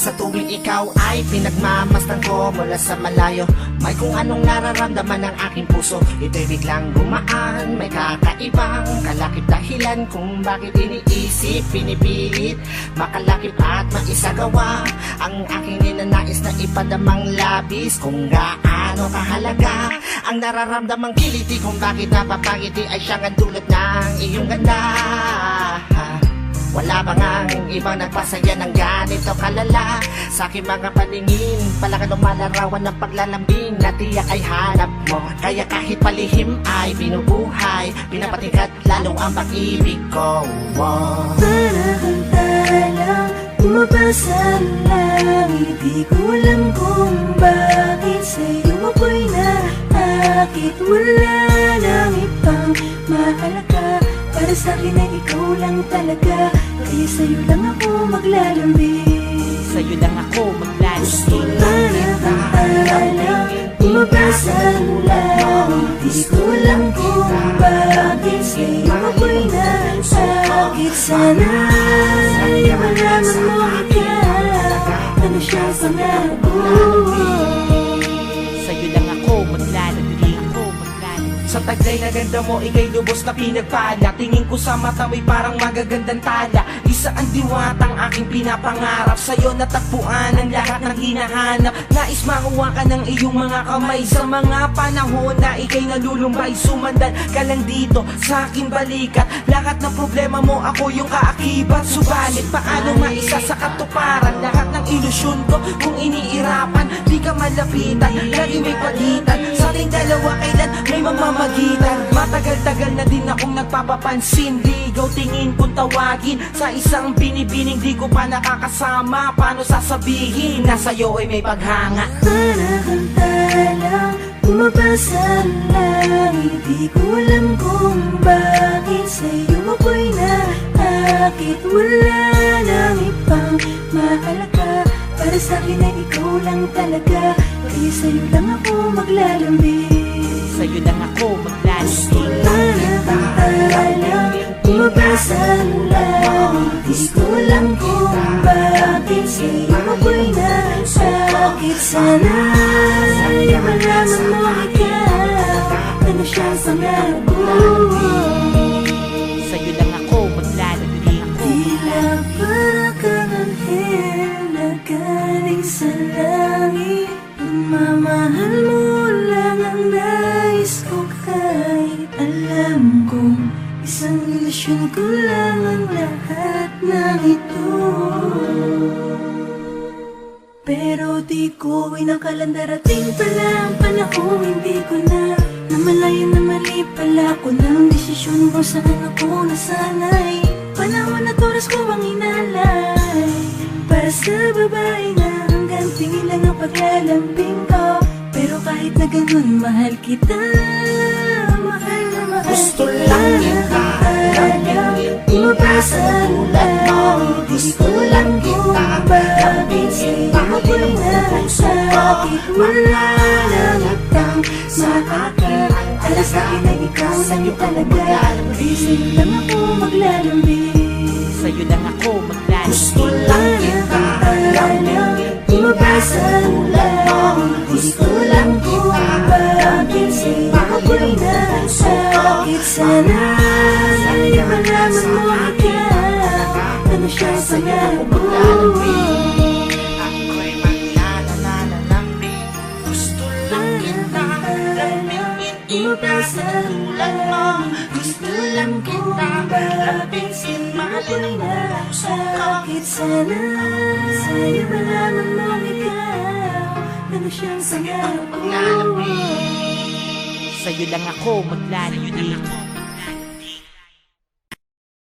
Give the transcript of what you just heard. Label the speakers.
Speaker 1: Sa tuwing ikaw ay pinagmamasdan ko mula sa malayo, may kung anong nararamdaman ng aking puso. Ito'y biglang gumaan, may kakaibang kalakip dahilan kung bakit iniisip, pinipilit makalakip at maisagawa ang aking ninanais na ipadamang labis. Kung gaano kahalaga ang nararamdamang kiliti, kung bakit napapangiti ay siyang ang dulot ng iyong ganda. Wala ba ngang ibang nagpasaya ng ganito kalala? Sa aking mga paningin, palakad lumalarawan ng paglalambing na tiyak ay hanap mo. Kaya kahit palihim ay binubuhay, pinapatingkat lalo ang pag-ibig ko.
Speaker 2: Para kang talang bumabas sa langit, di ko alam kung bakit sa'yo ako'y naakit. Wala nang ibang mahalaga, para sa'kin ay ikaw lang talaga. Kaya sa'yo lang ako maglalambing,
Speaker 3: sa'yo lang ako maglalambing.
Speaker 2: para kang talang bumabas sa langit, di ko alam kung bakit sa'yo ako'y naakit. Sana ay malaman mo ikaw, ano siya sa nako.
Speaker 3: Sa'yo lang ako maglalambing.
Speaker 4: Sa taglay na ganda mo, ikay lubos na pinagpala. Tingin ko sa mata mo'y parang magagandang tala. Isa ang diwatang aking pinapangarap, sa'yo natagpuan ang lahat ng hinahanap. Nais makuha ka ng iyong mga kamay sa mga panahon na ikay nalulumbay. Sumandan ka lang dito sa aking balikat, lahat ng problema mo ako yung kaakibat. Subalit paano maisa sa katuparan lahat ng ilusyon ko kung iniirapan? Di ka malapitan, lagi may pagitan sa ating dalawa, kailan may mamamagitan. Matagal-tagal na din akong nagpapapansin, ligaw tingin kung tawagin sa isang binibining di ko pa nakakasama. Paano sasabihin na sa'yo ay may paghanga?
Speaker 2: Para kang talang bumabas sa langit, di ko alam kung bakit sa'yo ako'y naakit. Wala nang ibang mahalaga, para sa'kin ay ikaw lang talaga. Kaya sa'yo lang ako maglalambing,
Speaker 3: Sa'yo lang ako maglalambing.
Speaker 2: para kang talang bumabas sa langit, di ko alam kung bakit sa'yo ako'y naakit. Sana ay malaman mo ikaw, ano siya sa nako.
Speaker 3: Sa'yo lang ako maglalambing.
Speaker 2: Tila para kang anghel na galing sa langit, pagmamahal mo lang ang nais ko. Kahit alam kong isang ilusyon ko lang ang lahat ng ito, pero di ko inakalang darating pala ang panahon. Hindi ko na namalayan na mali pala ko ng desisyon kung saan ako nasanay. Panahon at oras ko ang inalay para sa babae na hanggang tingin lang ang paglalambing ko. Pero kahit na ganun, mahal kita, mahal na mahal.
Speaker 1: Gusto lang kita lambingin,
Speaker 2: Bumabas sa langit, gusto lang kita lambingin. Sa'yo ako'y nasakit, wala nang ibang makakit. Para sa'kin ay ikaw lang talaga. Kaya sa'yo lang ako maglalambing,
Speaker 3: Sa'yo lang ako maglalambing.
Speaker 1: gusto lang kita lambingin.
Speaker 2: bumabas sa langit, gusto lang kita bakit sa'yo ako'y nasakit. Sana ay malaman mo ikaw, ano siya sa nako.
Speaker 1: Ako'y maglalambing, gusto lang kita lambingin. Iba sa tulad mo, gusto lang kita lambingin. Mahalin mo ang puso ko.
Speaker 2: Sana ay malaman mo ikaw, ano siya sa nako.
Speaker 3: Sa'yo lang ako maglalambing.